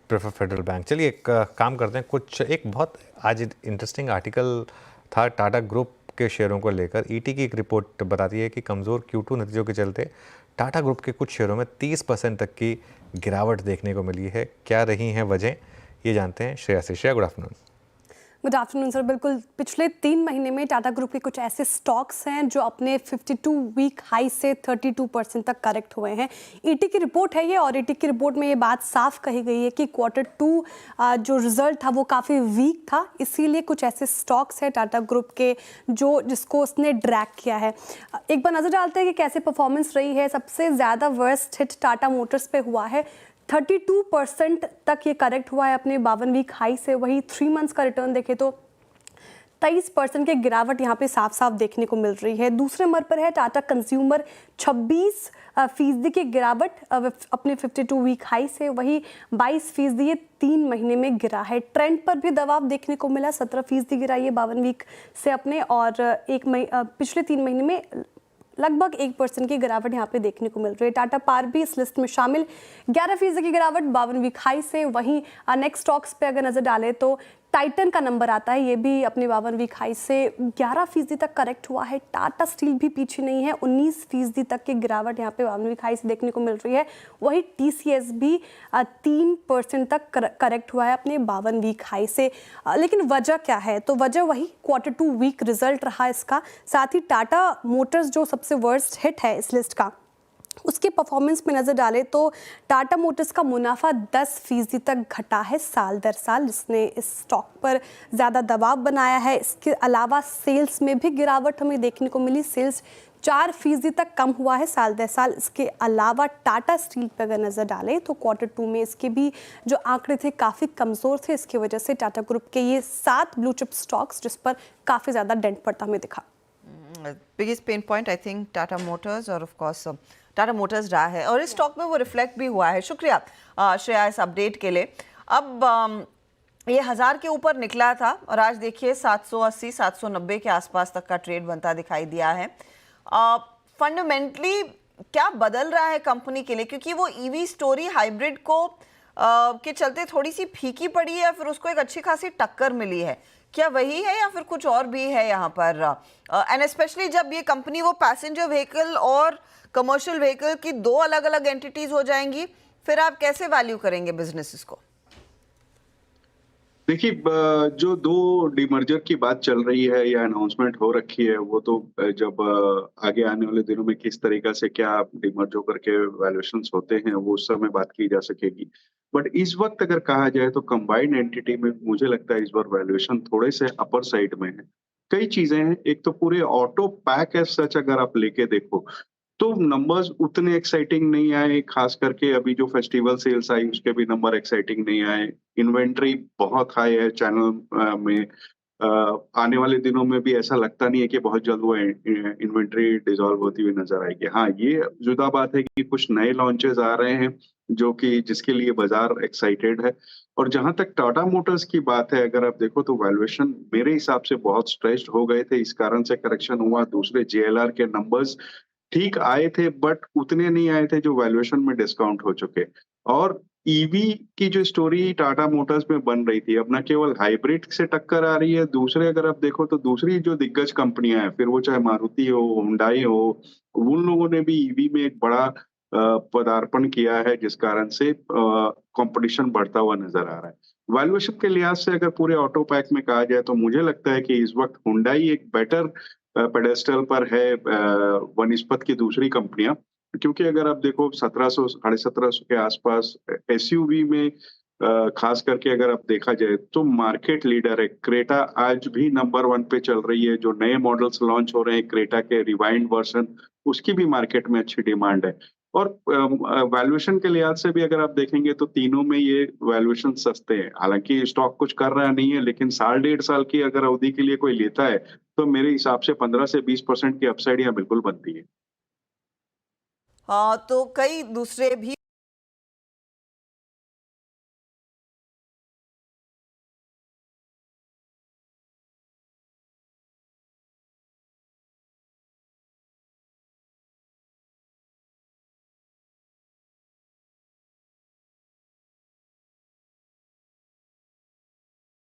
Prefer federal bank. चलिए एक काम करते हैं, कुछ एक बहुत आज इंटरेस्टिंग आर्टिकल था टाटा ग्रुप के शेयरों को लेकर। ईटी की एक रिपोर्ट बताती है कि कमज़ोर Q2 नतीजों के चलते टाटा ग्रुप के कुछ शेयरों में 30% तक की गिरावट देखने को मिली है। क्या रही हैं वजह, ये जानते हैं श्रेया से। Shreya, good afternoon. Good afternoon sir. बिल्कुल, पिछले 3 महीने में टाटा ग्रुप के कुछ ऐसे स्टॉक्स हैं जो अपने 52 वीक हाई से 32% तक करेक्ट हुए हैं। ईटी की रिपोर्ट है ये, और ईटी की रिपोर्ट में ये बात साफ कही गई है कि Q2 जो रिजल्ट था वो काफ़ी वीक था, इसीलिए कुछ ऐसे स्टॉक्स हैं टाटा ग्रुप के जिसको उसने ड्रैग किया है। एक बार नज़र डालते हैं कि कैसे परफॉर्मेंस रही है। सबसे ज़्यादा वर्स्ट हिट टाटा मोटर्स पे हुआ है, 32% तक ये करेक्ट हुआ है अपने 52 वीक हाई से। वही 3 मंथ्स का रिटर्न देखें तो 23% की गिरावट यहाँ पे साफ साफ देखने को मिल रही है। दूसरे नंबर पर है टाटा कंज्यूमर, 26% की गिरावट अपने 52 वीक हाई से। वही 22% ये 3 महीने में गिरा है। ट्रेंड पर भी दबाव देखने को मिला, 17% गिरा ये 52 वीक से अपने, और पिछले 3 महीने में लगभग 1% की गिरावट यहाँ पे देखने को मिल रही है। टाटा पावर भी इस लिस्ट में शामिल, 11% की गिरावट 52 वीक हाई से। वहीं नेक्स्ट स्टॉक्स पे अगर नजर डालें तो टाइटन का नंबर आता है, ये भी अपने 52 वीक हाई से 11% तक करेक्ट हुआ है। टाटा स्टील भी पीछे नहीं है, 19% तक की गिरावट यहाँ पे 52 वीक हाई से देखने को मिल रही है। वही TCS भी 3% तक करेक्ट हुआ है अपने 52 वीक हाई से। लेकिन वजह क्या है, तो वजह वही Q2 वीक रिजल्ट रहा इसका। साथ ही टाटा मोटर्स जो सबसे वर्स्ट हिट है इस लिस्ट का, उसके परफॉर्मेंस में नज़र डालें तो टाटा मोटर्स का मुनाफा 10% तक घटा है साल दर साल, जिसने इस स्टॉक पर ज़्यादा दबाव बनाया है। इसके अलावा सेल्स में भी गिरावट हमें देखने को मिली, सेल्स 4% तक कम हुआ है साल दर साल। इसके अलावा टाटा स्टील पर अगर नज़र डालें तो Q2 में इसके भी जो आंकड़े थे काफ़ी कमज़ोर थे। इसकी वजह से टाटा ग्रुप के ये 7 ब्लू चिप स्टॉक्स जिस पर काफ़ी ज़्यादा डेंट पड़ता हमें दिखा। Biggest pain point I think Tata Motors, और ऑफ कोर्स टाटा मोटर्स रहा है, और इस स्टॉक में वो रिफ्लेक्ट भी हुआ है। शुक्रिया श्रेया इस अपडेट के लिए। अब ये 1000 के ऊपर निकला था और आज देखिए 780 790 के आसपास तक का ट्रेड बनता दिखाई दिया है। फंडामेंटली क्या बदल रहा है कंपनी के लिए, क्योंकि वो ईवी स्टोरी हाइब्रिड को के चलते थोड़ी सी फीकी पड़ी है, फिर उसको एक अच्छी खासी टक्कर मिली है। क्या वही है या फिर कुछ और भी है यहाँ पर? एंड स्पेशली जब ये कंपनी वो पैसेंजर व्हीकल और कमर्शियल व्हीकल की 2 अलग अलग एंटिटीज हो जाएंगी, फिर आप कैसे वैल्यू करेंगे बिजनेसेस को? देखिए, जो 2 डीमर्जर की बात चल रही है या अनाउंसमेंट हो रखी है, वो तो जब आगे आने वाले दिनों में किस तरीका से क्या डीमर्ज होकर के वैल्यूएशंस होते हैं, वो उस समय बात की जा सकेगी। बट इस वक्त अगर कहा जाए तो कंबाइंड एंटिटी में मुझे लगता है इस बार वैल्यूएशन थोड़े से अपर साइड में है। कई चीजें हैं, एक तो पूरे ऑटो पैक एज सच अगर आप लेके देखो तो नंबर्स उतने एक्साइटिंग नहीं आए, खास करके अभी जो फेस्टिवल सेल्स आई उसके भी नंबर एक्साइटिंग नहीं आए। इन्वेंट्री बहुत हाई है चैनल में। आने वाले दिनों में भी ऐसा लगता नहीं है कि बहुत जल्द वो इन्वेंट्री डिसॉल्व होती हुई नजर आएगी। हाँ, ये जुदा बात है कि कुछ नए लॉन्चेस आ रहे हैं जो कि जिसके लिए बाजार एक्साइटेड है। और जहां तक टाटा मोटर्स की बात है, अगर आप देखो तो वैल्यूएशन मेरे हिसाब से बहुत स्ट्रेच्ड हो गए थे, इस कारण से करेक्शन हुआ। दूसरे JLR के नंबर्स ठीक आए थे बट उतने नहीं आए थे जो वैल्यूएशन में डिस्काउंट हो चुके। और ईवी की जो स्टोरी टाटा मोटर्स में बन रही थी, अब न केवल हाइब्रिड से टक्कर आ रही है, दूसरे अगर आप देखो तो दूसरी जो दिग्गज कंपनियां हैं, फिर वो चाहे मारुति हो, हुंडई हो, उन लोगों ने भी ईवी में एक बड़ा पदार्पण किया है, जिस कारण से कंपटीशन बढ़ता हुआ नजर आ रहा है। वैल्यूएशन के लिहाज से अगर पूरे ऑटो पैक में कहा जाए तो मुझे लगता है कि इस वक्त हुंडई एक बेटर पेडेस्टल पर है बनिस्पत की दूसरी कंपनियां, क्योंकि अगर आप देखो 1700 साढ़े 1700 के आसपास SUV में खास करके अगर आप देखा जाए तो मार्केट लीडर है। क्रेटा आज भी नंबर 1 पे चल रही है। जो नए मॉडल्स लॉन्च हो रहे हैं क्रेटा के रिवाइंड वर्जन, उसकी भी मार्केट में अच्छी डिमांड है। और वैल्यूएशन के लिहाज से भी अगर आप देखेंगे तो तीनों में ये वैल्यूएशन सस्ते हैं। हालांकि स्टॉक कुछ कर रहा नहीं है, लेकिन साल 1.5 साल की अगर अवधि के लिए कोई लेता है तो मेरे हिसाब से 15 से 20% की अपसाइड यहाँ बिल्कुल बनती है। हाँ, तो कई दूसरे भी